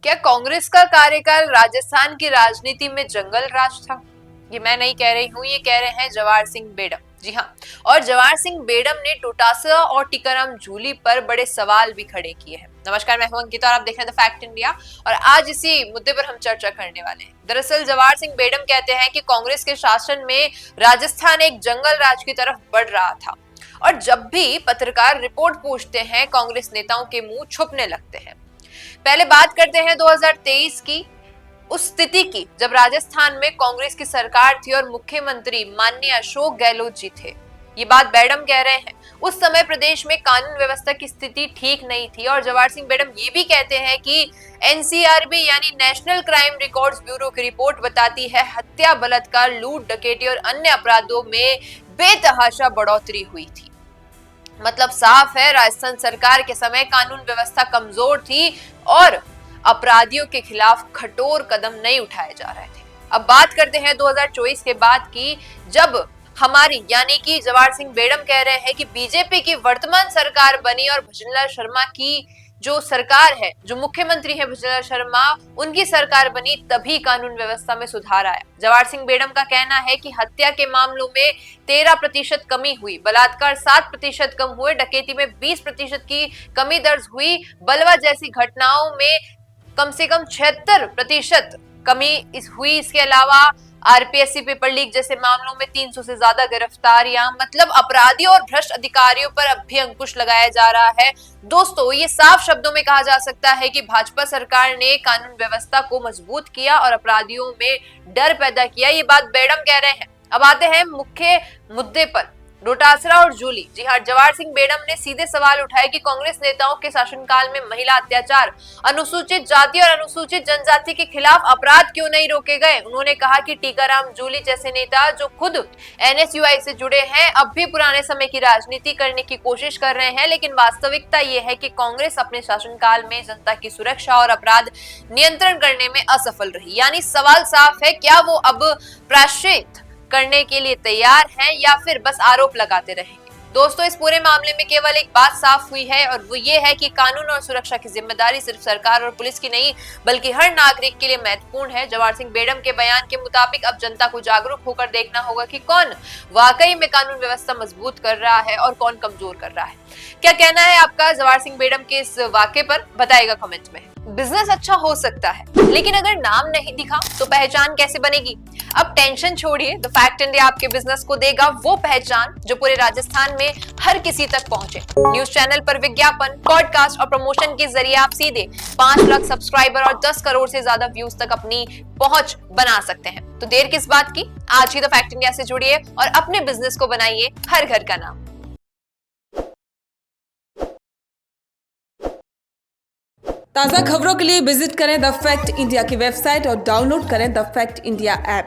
क्या कांग्रेस का कार्यकाल राजस्थान की राजनीति में जंगल राज था? ये मैं नहीं कह रही हूँ, ये कह रहे हैं जवाहर सिंह बेडम। जी हाँ, और जवाहर सिंह बेडम ने डोटासरा और टीकाराम जूली पर बड़े सवाल भी खड़े किए हैं। नमस्कार, मैं हूं अंकिता और आप देख रहे हैं द फैक्ट इंडिया और आज इसी मुद्दे पर हम चर्चा करने वाले हैं। दरअसल जवाहर सिंह बेडम कहते हैं कि कांग्रेस के शासन में राजस्थान एक जंगल राज की तरफ बढ़ रहा था और जब भी पत्रकार रिपोर्ट पूछते हैं, कांग्रेस नेताओं के मुंह छुपने लगते हैं। पहले बात करते हैं 2023 की, उस स्थिति की जब राजस्थान में कांग्रेस की सरकार थी और मुख्यमंत्री माननीय अशोक गहलोत जी थे। ये बात बेडम कह रहे हैं। उस समय प्रदेश में कानून व्यवस्था की स्थिति ठीक नहीं थी और जवाहर सिंह बेडम ये भी कहते हैं कि एनसीआरबी यानी नेशनल क्राइम रिकॉर्ड्स ब्यूरो की रिपोर्ट बताती है हत्या, बलात्कार, लूट, डकैती और अन्य अपराधों में बेतहाशा बढ़ोतरी हुई थी। मतलब साफ है, राजस्थान सरकार के समय कानून व्यवस्था कमजोर थी और अपराधियों के खिलाफ कठोर कदम नहीं उठाए जा रहे थे। अब बात करते हैं 2024 के बाद की, जब हमारी यानी कि जवाहर सिंह बेडम कह रहे हैं कि बीजेपी की वर्तमान सरकार बनी और भजनलाल शर्मा की जो सरकार है, जो मुख्यमंत्री है भजनलाल शर्मा, उनकी सरकार बनी, तभी कानून व्यवस्था में सुधार आया। जवाहर सिंह बेडम का कहना है कि हत्या के मामलों में 13% कमी हुई, बलात्कार 7% कम हुए, डकैती में 20% की कमी दर्ज हुई, बलवा जैसी घटनाओं में कम से कम 76% कमी हुई। इसके अलावा आरपीएससी पेपर लीक जैसे मामलों में 300 से ज्यादा गिरफ्तारियां। मतलब अपराधियों और भ्रष्ट अधिकारियों पर अब भी अंकुश लगाया जा रहा है। दोस्तों, ये साफ शब्दों में कहा जा सकता है कि भाजपा सरकार ने कानून व्यवस्था को मजबूत किया और अपराधियों में डर पैदा किया। ये बात बेडम कह रहे हैं। अब आते हैं मुख्य मुद्दे पर, डोटासरा और जूली। जी हाँ, जवाहर सिंह बेडम ने सीधे सवाल उठाए कि कांग्रेस नेताओं के शासनकाल में महिला अत्याचार, अनुसूचित जाति और अनुसूचित जनजाति के खिलाफ अपराध क्यों नहीं रोके गए। उन्होंने कहा कि टीकाराम जूली जैसे नेता जो खुद एनएसयूआई से जुड़े हैं, अब भी पुराने समय की राजनीति करने की कोशिश कर रहे हैं, लेकिन वास्तविकता ये है कि कांग्रेस अपने शासनकाल में जनता की सुरक्षा और अपराध नियंत्रण करने में असफल रही। यानी सवाल साफ है, क्या वो अब प्रायश्चित करने के लिए तैयार हैं या फिर बस आरोप लगाते रहेंगे। दोस्तों, इस पूरे मामले में केवल एक बात साफ हुई है और वो ये है कि कानून और सुरक्षा की जिम्मेदारी सिर्फ सरकार और पुलिस की नहीं बल्कि हर नागरिक के लिए महत्वपूर्ण है। जवाहर सिंह बेडम के बयान के मुताबिक अब जनता को जागरूक होकर देखना होगा कि कौन वाकई में कानून व्यवस्था मजबूत कर रहा है और कौन कमजोर कर रहा है। क्या कहना है आपका जवाहर सिंह बेडम के इस वाक्य पर, बताइएगा कमेंट में। बिजनेस अच्छा हो सकता है, लेकिन अगर नाम नहीं दिखा तो पहचान कैसे बनेगी? अब टेंशन छोड़िए, द फैक्ट इंडिया आपके बिजनेस को देगा वो पहचान जो पूरे राजस्थान में हर किसी तक पहुंचे। न्यूज चैनल पर विज्ञापन, पॉडकास्ट और प्रमोशन के जरिए आप सीधे 5 लाख सब्सक्राइबर और 10 करोड़ से ज्यादा व्यूज तक अपनी पहुंच बना सकते हैं। तो देर किस बात की, आज ही द फैक्ट इंडिया से जुड़िए और अपने बिजनेस को बनाइए हर घर का नाम। ताज़ा खबरों के लिए विजिट करें द फैक्ट इंडिया की वेबसाइट और डाउनलोड करें द फैक्ट इंडिया ऐप।